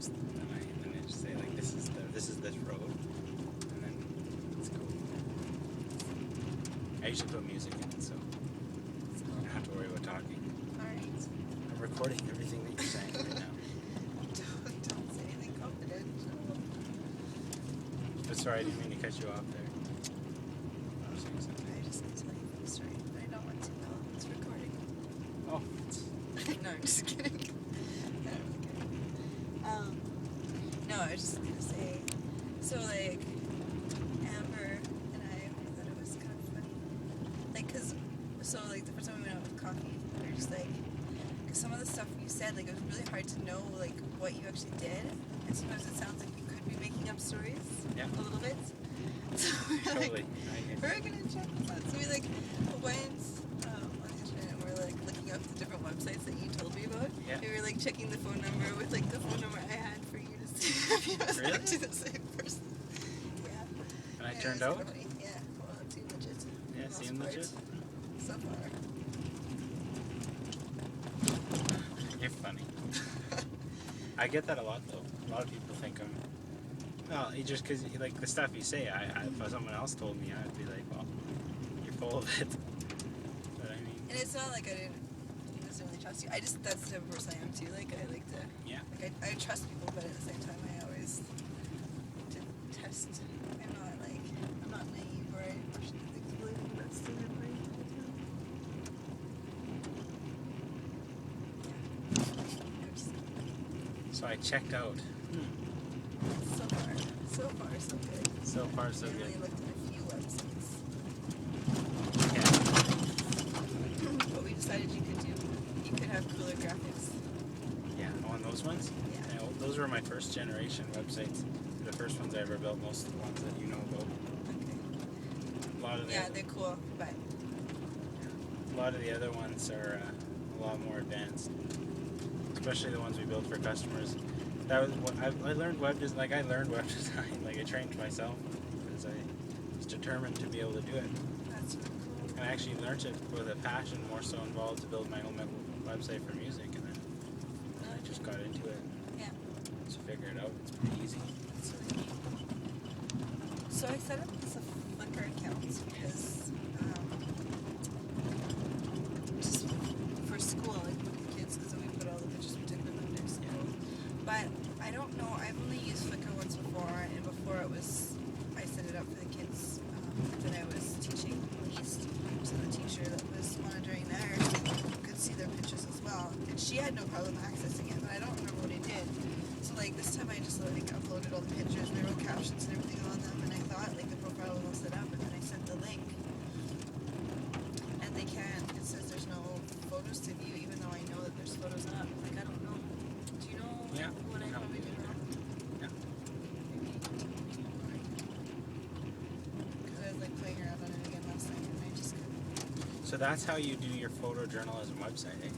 post, and then I just say like this is this road, and then it's cool. I usually put music in it, so I don't have to worry about talking. Alright. I'm recording everything that you're saying right now. Don't say anything confidential. But sorry, I didn't mean to cut you off there. I was saying something. I just need to tell you a story, but I don't want to know it's recording. Oh, No, I'm just kidding. No, I'm just kidding. No, I was just gonna say, so like, Amber and I thought it was kind of funny. Like, so like the first time we went out with coffee, we were just like, because some of the stuff you said, like, it was really hard to know, like, what you actually did. And sometimes it sounds like you could be making up stories. Yeah. A little bit. So we're totally. like, we're gonna check this out. So we like went on the internet and we're like looking up the different websites that you told me about. Yeah. We were like checking the phone number with like the phone number I had for you to see if you was Really? actually the same person. Yeah. And I Yeah, turned it was out? kinda funny. Yeah. Well, it seemed legit. Yeah, For the seemed most legit. part. So far. You're funny. I get that a lot though. A lot of people think I'm. Well, just because like the stuff you say, if someone else told me, I'd be like, well, you're full of it. But I mean, And it's not like I didn't necessarily trust you. I just, that's the type of person I am too. Like, I like to, yeah. like, I trust people, but at the same time, I always to test. I'm not naive or I push things believing that's the right way all the time. Yeah. I'm just, So I checked out. so far, so good. So far, so I good. only looked at a few websites. Yeah. But we decided you could have cooler graphics. Yeah. On those ones. Yeah. Yeah, well, those were my first generation websites. The first ones I ever built. Most of the ones that you know about. Okay. A lot of the Yeah, they're cool, but other ones are a lot more advanced. Especially the ones we built for customers. That was what I learned web design. Like I learned web design. Like I trained myself because I was determined to be able to do it. that's really cool. And I actually learned it with a passion more so involved to build my own website for music, and then I just got into it. Yeah. Just figure it out. It's pretty easy. That's really cool. So I set up this Flickr account because just for school, like with the kids, because we put all the pictures we took with them in school. But I don't know. I've only used Flickr once before, and before it was I set it up for the kids that I was teaching East. So the teacher that was monitoring theirs could see their pictures as well, and she had no problem accessing it. But I don't remember what I did. So like this time I just like uploaded all the pictures and I wrote captions and everything on them, and I thought like the profile was all set up, and then I sent the link, and they can't. It says there's no photos to view, even though I know that there's photos up. Like I don't know. Do you know Yeah, what I no. probably did wrong? Yeah. Because I was like playing around on it again last night, and I just couldn't. So that's how you do your photojournalism website, eh?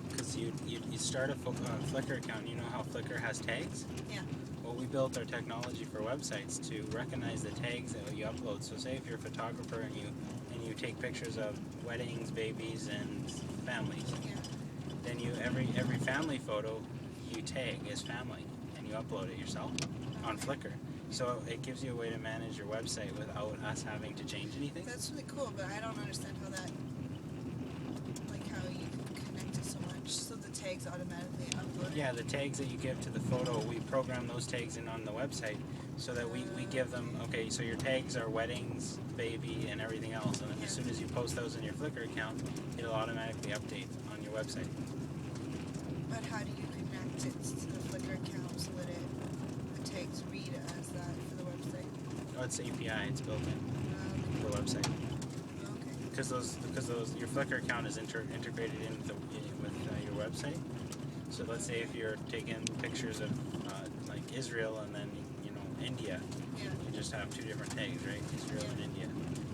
Because you start a Flickr account. You know how Flickr has tags? Yeah. Well, we built our technology for websites to recognize the tags that you upload. So say if you're a photographer and you take pictures of weddings, babies, and families, Yeah. then you every family photo you tag as family and you upload it yourself on Flickr. So it gives you a way to manage your website without us having to change anything. That's really cool, but I don't understand how that, like how you can connect it so much. So the tags automatically upload it. Yeah, the tags that you give to the photo, we program those tags in on the website so that we give them, okay, so your tags are weddings, baby, and everything else. And then as soon as you post those in your Flickr account, it'll automatically update on your website. But how do you connect it to the Flickr account so that the tags read as that for the website? Oh, it's API, it's built in the website. Okay. Because your Flickr account is integrated with your website. So let's say if you're taking pictures of like Israel and then India, Yeah. you just have two different tags, right? Israel and Yeah. India.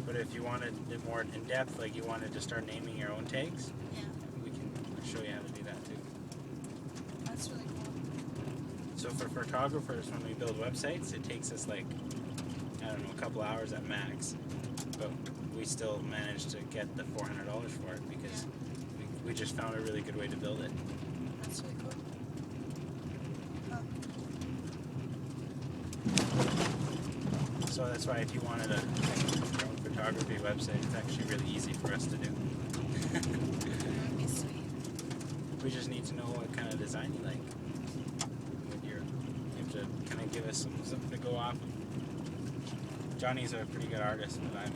But if you wanted it more in depth, like you wanted to start naming your own tags, Yeah. we can show you how to do that too. That's really cool. So for photographers, when we build websites, it takes us like, I don't know, a couple hours at max. But we still managed to get the $400 for it because we just found a really good way to build it. That's really cool. Huh. that's why if you wanted a your own photography website, it's actually really easy for us to do. That would be sweet. We just need to know what kind of design you like. You have to kind of give us something to go off of. Johnny's a pretty good artist, but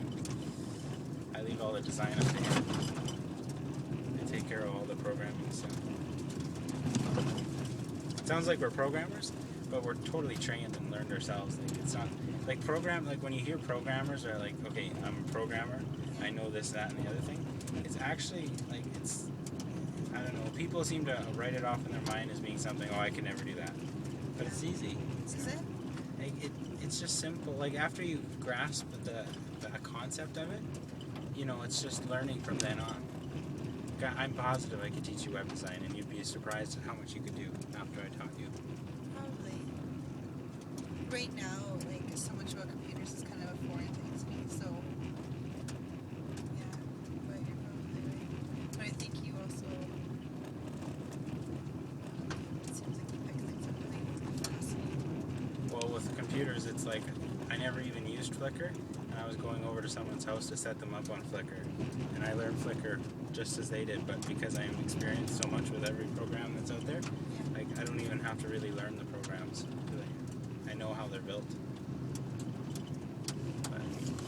I leave all the design up to him. I take care of all the programming stuff. It sounds like we're programmers, but we're totally trained and learned ourselves. Like it's not like like when you hear programmers are like, okay, I'm a programmer, I know this, that, and the other thing. It's actually like I don't know. People seem to write it off in their mind as being something. Oh, I can never do that, but it's easy. Is it? Like it's just simple. Like after you grasp the concept of it, it's just learning from then on. I'm positive I could teach you web design, and you'd be surprised at how much you could do after I taught you. Probably. Right now, like, so much about computers is kind of a foreign thing to me, so... Yeah, but you're probably right. But I think you also... It seems like you pick things up really fast. Well, with computers, it's like I never even used Flickr, and I was going over to someone's house to set them up on Flickr, and I learned Flickr just as they did, but because I'm experienced so much with every program that's out there, like I don't even have to really learn the programs. I know how they're built. But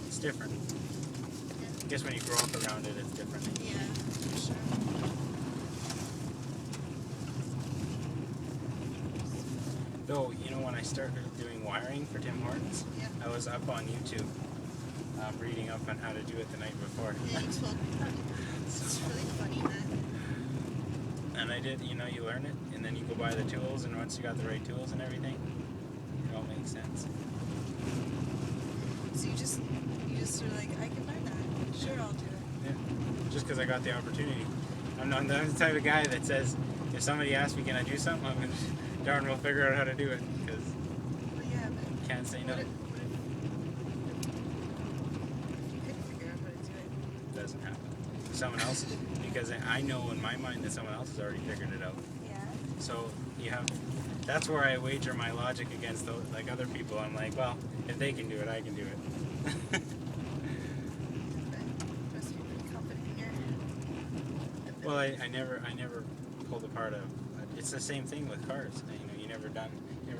it's different. Yeah. I guess when you grow up around it, it's different. Yeah, for sure. Though, when I started doing wiring for Tim Hortons, Yeah. I was up on YouTube reading up on how to do it the night before. Yeah, you told me that. It's really funny, man. And I did, you learn it, and then you go buy the tools, and once you got the right tools and everything, it all makes sense. So you just were like, I can learn that. Sure, I'll do it. Yeah. Just because I got the opportunity. I'm not the type of guy that says, if somebody asks me, can I do something, I'm going to darn well figure out how to do it, because Well, yeah, but... can't say no. What if you couldn't figure out how to do it? It doesn't happen. Someone else, because I know in my mind that someone else has already figured it out. Yeah. So that's where I wager my logic against like other people. I'm like, well, if they can do it, I can do it. But must be pretty confident in your... Well, I never pulled apart it's the same thing with cars. You never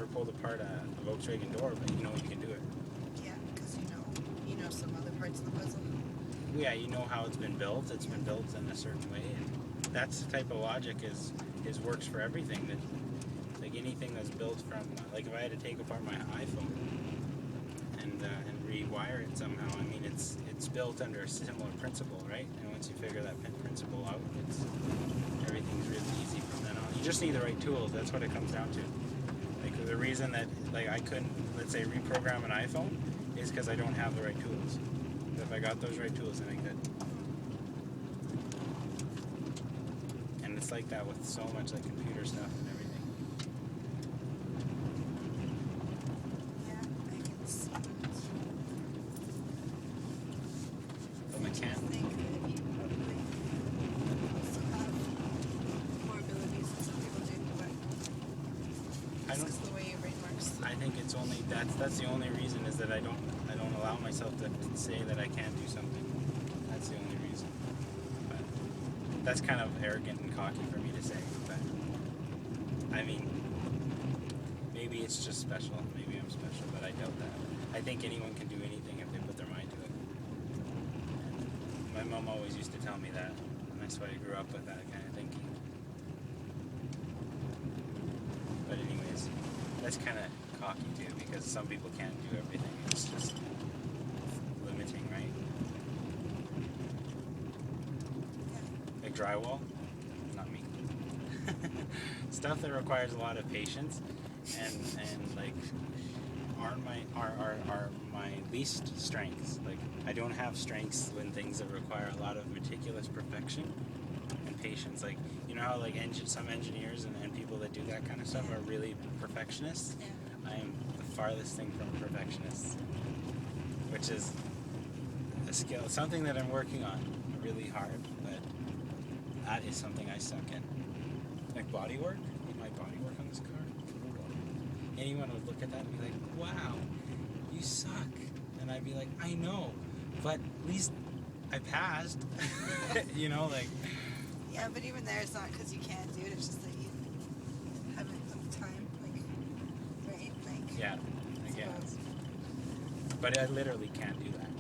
pulled apart a Volkswagen door, but you can do it. Yeah, because you know some other parts of the puzzle. Yeah, you know how it's been built. It's been built in a certain way, and that's the type of logic is works for everything. That like anything that's built from like if I had to take apart my iPhone and rewire it somehow, I mean it's built under a similar principle, right? And once you figure that principle out, everything's really easy from then on. You just need the right tools. That's what it comes down to. Like the reason that like I couldn't, let's say, reprogram an iPhone is because I don't have the right tools. If I got those right tools, then I could. And it's like that with so much like computer stuff and everything. Yeah, I can see it. But I just mechanic. think that you probably also have more abilities than some people do, but I it's don't. just the way your brain works. I think it's only that's the only reason is that I don't allow myself to say that I can't do something. That's the only reason. But that's kind of arrogant and cocky for me to say. But I mean, maybe it's just special. Maybe I'm special, but I doubt that. I think anyone can do anything if they put their mind to it. And my mom always used to tell me that, and that's why I grew up with that kind of thinking. But anyways, that's kind of cocky too, because some people can't do everything. It's just limiting, right? Yeah. Like drywall, not me. Stuff that requires a lot of patience and like are my least strengths. Like I don't have strengths in things that require a lot of meticulous perfection and patience. Like how like some engineers and people that do that kind of stuff are really perfectionists. Yeah. I am the farthest thing from perfectionists, which is a skill, something that I'm working on really hard, but that is something I suck in. Like bodywork, my bodywork on this car. Anyone would look at that and be like, wow, you suck. and I'd be like, I know, but at least I passed. You know, like. Yeah, but even there, it's not because you can't do it. It's just that you haven't put the time, like, right? Like, Yeah, I guess. suppose. But I literally can't do that.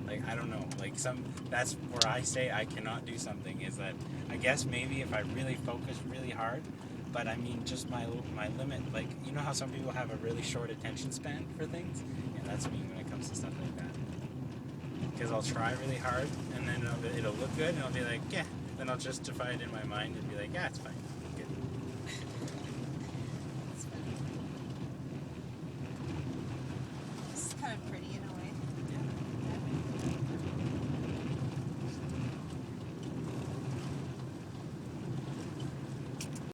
Like, I don't know. Like, that's where I say I cannot do something, is that I guess maybe if I really focus really hard, but I mean, just my limit. Like, you know how some people have a really short attention span for things? Yeah, that's me when it comes to stuff like that. Because I'll try really hard, and then it'll look good, and I'll be like, yeah. Then I'll justify it in my mind and be like, yeah, it's fine.